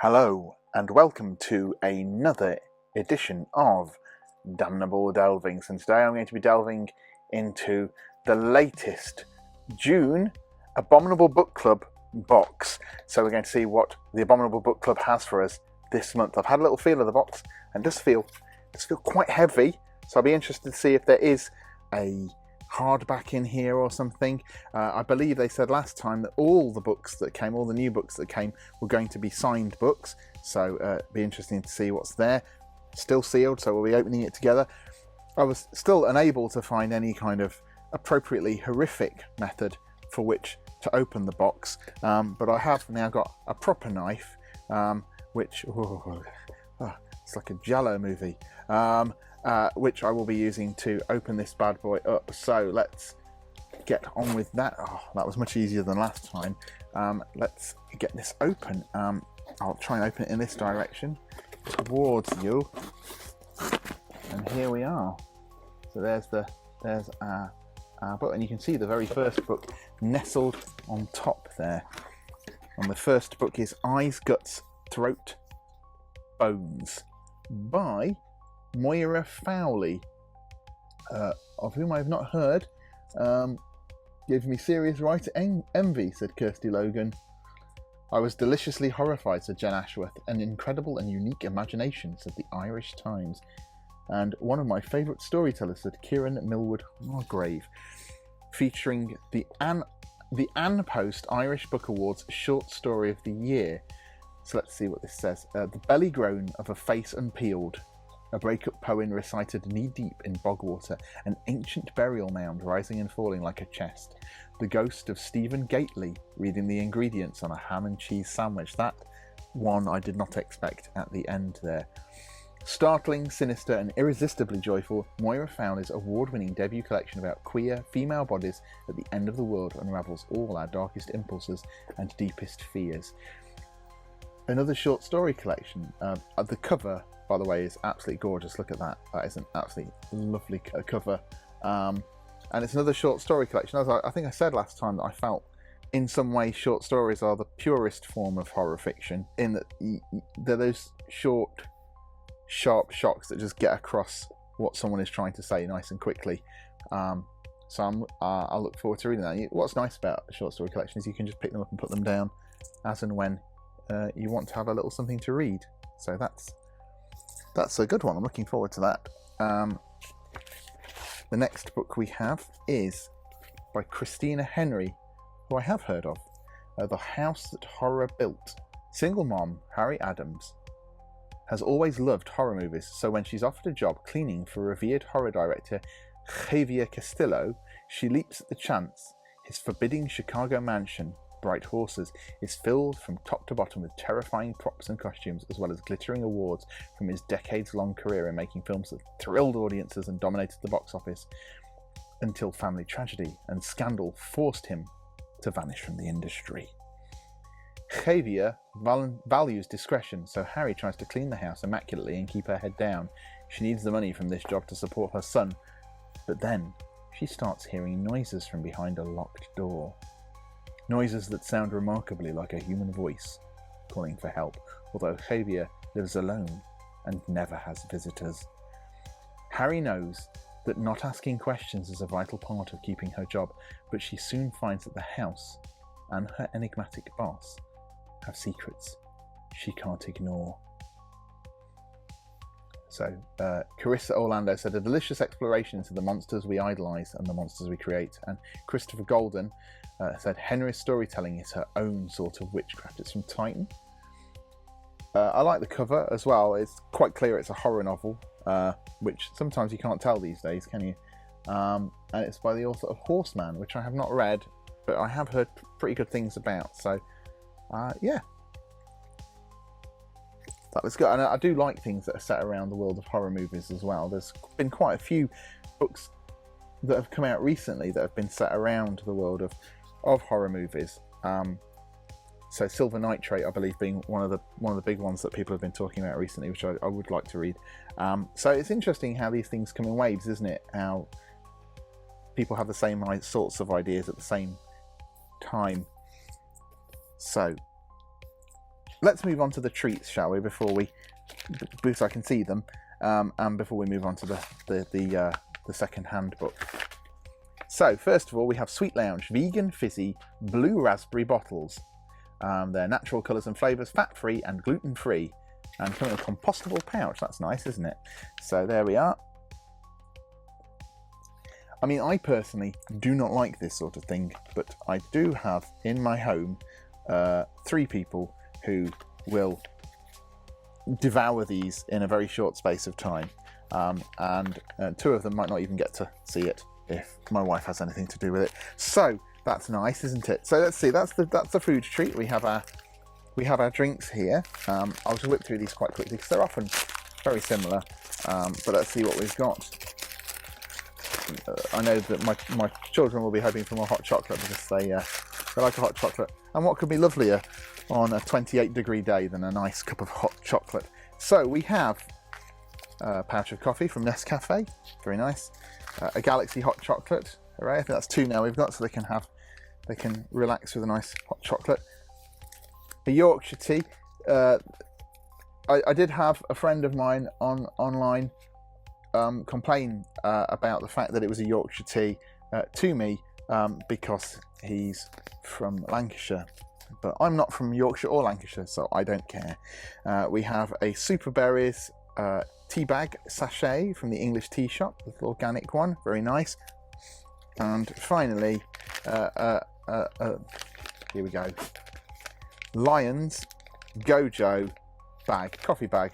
Hello and welcome to another edition of Damnable Delvings, and today I'm going to be delving into the latest June Abominable Book Club box. So we're going to see what the Abominable Book Club has for us this month. I've had a little feel of the box and it does feel quite heavy, so I'll be interested to see if there is a hardback in here or something. I believe they said last time that all the new books that came were going to be signed books, so it'll be interesting to see what's there. Still sealed, so we'll be opening it together. I was still unable to find any kind of appropriately horrific method for which to open the box, but I have now got a proper knife, which it's like a Jello movie, which I will be using to open this bad boy up. So let's get on with that. Oh, that was much easier than last time. Let's get this open. I'll try and open it in this direction towards you, and here we are. So there's our book, and you can see the very first book nestled on top there. And the first book is Eyes, Guts, Throat, Bones by Moira Fowley, of whom I have not heard. Gives me serious writer envy, said Kirsty Logan. I was deliciously horrified, said Jen Ashworth. An incredible and unique imagination, said the Irish Times. And one of my favourite storytellers, said Kieran Millwood Hargrave. Featuring the Ann Post Irish Book Awards Short Story of the Year. So let's see what this says. The belly groan of a face unpeeled. A breakup poem recited knee-deep in bog water, an ancient burial mound rising and falling like a chest. The ghost of Stephen Gately reading the ingredients on a ham and cheese sandwich. That one I did not expect at the end there. Startling, sinister and irresistibly joyful, Moira Fowley's award-winning debut collection about queer female bodies at the end of the world unravels all our darkest impulses and deepest fears. Another short story collection. The cover, by the way, is absolutely gorgeous. Look at that. That is an absolutely lovely cover. And it's another short story collection. As I think I said last time, that I felt in some way short stories are the purest form of horror fiction, in that they're those short, sharp shocks that just get across what someone is trying to say nice and quickly. So I'll look forward to reading that. What's nice about a short story collection is you can just pick them up and put them down as and when you want to have a little something to read. So that's a good one. I'm looking forward to that. The next book we have is by Christina Henry, who I have heard of. The House That Horror Built. Single mom Harry Adams has always loved horror movies, so when she's offered a job cleaning for revered horror director Javier Castillo, she leaps at the chance. His forbidding Chicago mansion, Bright Horses, is filled from top to bottom with terrifying props and costumes, as well as glittering awards from his decades-long career in making films that thrilled audiences and dominated the box office, until family tragedy and scandal forced him to vanish from the industry. Javier values discretion, so Harry tries to clean the house immaculately and keep her head down. She needs the money from this job to support her son, but then she starts hearing noises from behind a locked door. Noises that sound remarkably like a human voice calling for help, although Javier lives alone and never has visitors. Harry knows that not asking questions is a vital part of keeping her job, but she soon finds that the house and her enigmatic boss have secrets she can't ignore. So, Carissa Orlando said, a delicious exploration into the monsters we idolise and the monsters we create. And Christopher Golden said, Henry's storytelling is her own sort of witchcraft. It's from Titan. I like the cover as well. It's quite clear it's a horror novel, which sometimes you can't tell these days, can you? And it's by the author of Horseman, which I have not read, but I have heard pretty good things about. So, yeah. That was good. And I do like things that are set around the world of horror movies as well. There's been quite a few books that have come out recently that have been set around the world of horror movies. So Silver Nitrate, I believe, being one of the big ones that people have been talking about recently, which I would like to read. So it's interesting how these things come in waves, isn't it? How people have the same sorts of ideas at the same time. So let's move on to the treats, shall we, because I can see them, and before we move on to the second-hand book. So first of all, we have Sweet Lounge vegan fizzy blue raspberry bottles. They're natural colours and flavours, fat-free and gluten-free, and come in a compostable pouch. That's nice, isn't it? So there we are. I mean, I personally do not like this sort of thing, but I do have in my home 3 people who will devour these in a very short space of time, and 2 of them might not even get to see it if my wife has anything to do with it. So that's nice, isn't it? So let's see. That's the food treat. We have our drinks here. I'll just whip through these quite quickly because they're often very similar. But let's see what we've got. I know that my children will be hoping for more hot chocolate because they like a hot chocolate. And what could be lovelier on a 28-degree day than a nice cup of hot chocolate? So we have a pouch of coffee from Nescafe, very nice. A Galaxy hot chocolate, hooray! I think that's 2 now we've got, so they can relax with a nice hot chocolate. A Yorkshire tea. I did have a friend of mine online complain about the fact that it was a Yorkshire tea to me because he's from Lancashire, but I'm not from Yorkshire or Lancashire, so I don't care. We have a Super Berries tea bag sachet from the English Tea Shop, the organic one, very nice. And finally, here we go, Lions Gojo bag, coffee bag.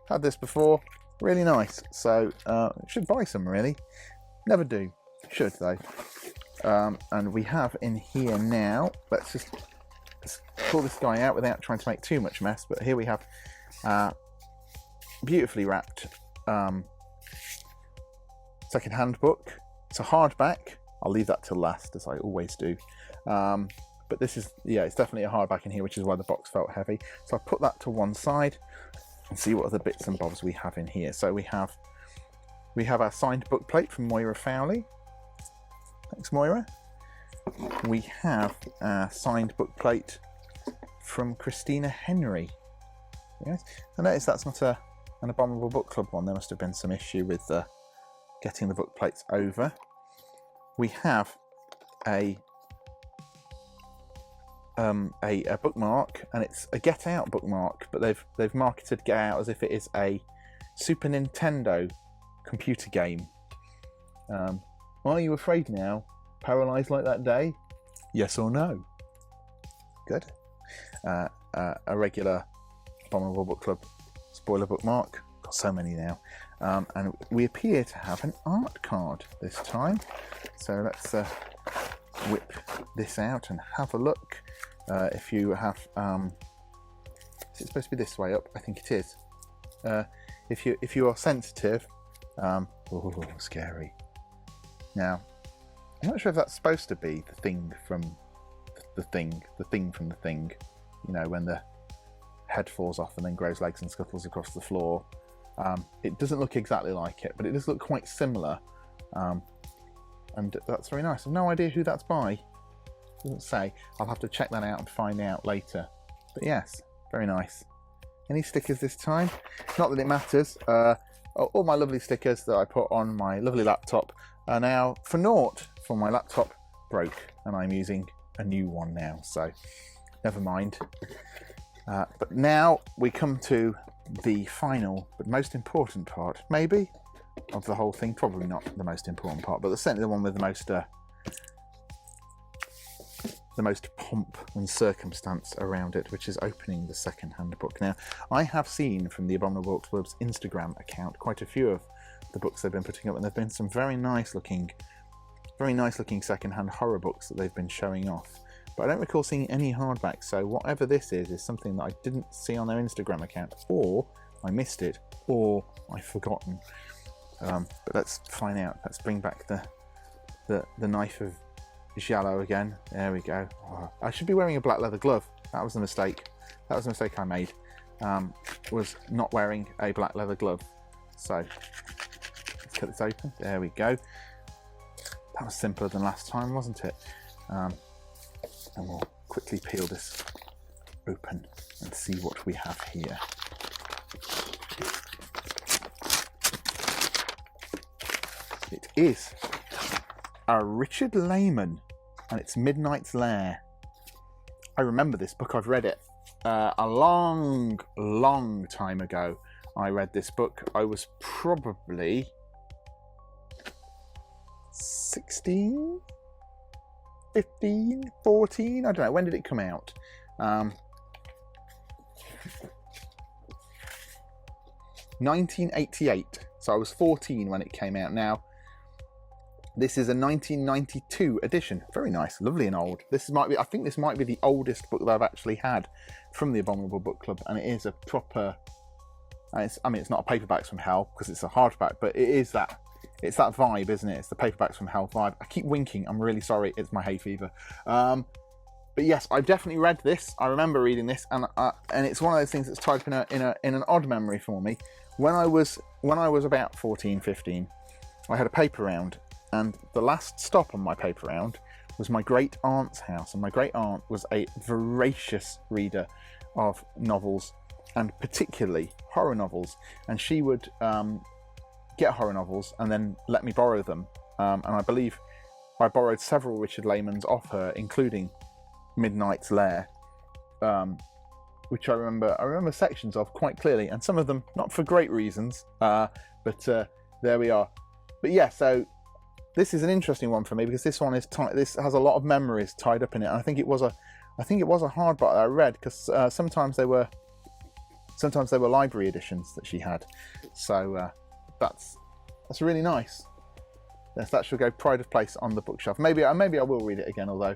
Had this before, really nice. So should buy some, really. Never do, should though. And we have in here now, let's pull this guy out without trying to make too much mess, but here we have beautifully wrapped second-hand book. It's a hardback. I'll leave that till last, as I always do. But this is, yeah, it's definitely a hardback in here, which is why the box felt heavy. So I'll put that to one side and see what other bits and bobs we have in here. So we have our signed book plate from Moira Fowley. Thanks, Moira. We have a signed book plate from Christina Henry. Yes, I noticed that's not an Abominable Book Club one. There must have been some issue with getting the book plates over. We have a bookmark, and it's a Get Out bookmark, but they've marketed Get Out as if it is a Super Nintendo computer game. Are you afraid now? Paralysed like that day? Yes or no? Good. A regular Abominable Book Club spoiler bookmark. Got so many now. And we appear to have an art card this time. So let's whip this out and have a look. If you have, is it supposed to be this way up? I think it is. If you are sensitive, oh, scary. Now, I'm not sure if that's supposed to be the thing from the thing from the thing. You know, when the head falls off and then grows legs and scuttles across the floor. It doesn't look exactly like it, but it does look quite similar. And that's very nice. I've no idea who that's by. It doesn't say. I'll have to check that out and find out later. But yes, very nice. Any stickers this time? Not that it matters. All my lovely stickers that I put on my lovely laptop are now for naught, for my laptop broke, and I'm using a new one now, so never mind. But now we come to the final but most important part, maybe, of the whole thing. Probably not the most important part, but certainly the one with the most pomp and circumstance around it, which is opening the second-hand book. Now, I have seen from the Abominable Book Club's Instagram account quite a few of the books they've been putting up, and there've been some very nice looking second-hand horror books that they've been showing off. But I don't recall seeing any hardbacks, so whatever this is something that I didn't see on their Instagram account, or I missed it, or I've forgotten. But let's find out. Let's bring back the knife of Giallo again. There we go. Oh, I should be wearing a black leather glove. That was a mistake. That was a mistake I made. Was not wearing a black leather glove. So let's cut this open. There we go. That was simpler than last time, wasn't it? And we'll quickly peel this open and see what we have here. It is a Richard Lehman, and it's Midnight's Lair. I remember this book. I've read it a long time ago. I read this book. I was probably 16, 15, 14. I don't know. When did it come out? 1988. So I was 14 when it came out. Now, this is a 1992 edition. Very nice, lovely and old. I think this might be the oldest book that I've actually had from the Abominable Book Club, and it is a proper. It's not a Paperbacks from Hell because it's a hardback, but it is that. It's that vibe, isn't it? It's the Paperbacks from Hell vibe. I keep winking. I'm really sorry. It's my hay fever. But yes, I've definitely read this. I remember reading this, and it's one of those things that's tied up in an odd memory for me. When I was about 14, 15, I had a paper round. And the last stop on my paper round was my great aunt's house. And my great aunt was a voracious reader of novels, and particularly horror novels. And she would get horror novels and then let me borrow them. And I believe I borrowed several Richard Lehmans off her, including Midnight's Lair, which I remember sections of quite clearly, and some of them not for great reasons. But there we are. But yeah, so. This is an interesting one for me because this one is this has a lot of memories tied up in it. And I think it was a hardback that I read because sometimes they were library editions that she had. So that's really nice. Yes, that should go pride of place on the bookshelf. Maybe I will read it again, although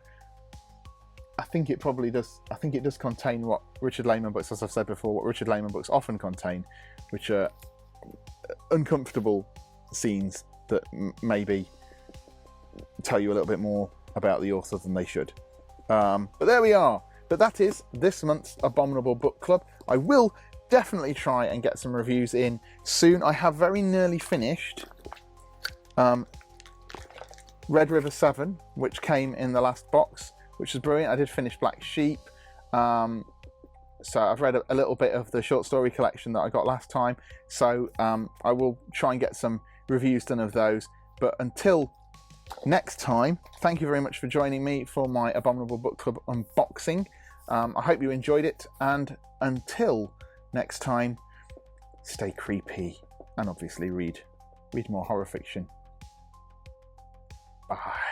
I think it probably does. I think it does contain what Richard Lehman books, as I've said before, what Richard Lehman books often contain, which are uncomfortable scenes that maybe tell you a little bit more about the author than they should. But there we are. But that is this month's Abominable Book Club. I will definitely try and get some reviews in soon. I have very nearly finished Red River 7, which came in the last box, which is brilliant. I did finish Black Sheep. So I've read a little bit of the short story collection that I got last time. So I will try and get some reviews done of those. But until next time, thank you very much for joining me for my Abominable Book Club unboxing. I hope you enjoyed it, and until next time, stay creepy and obviously read more horror fiction. Bye.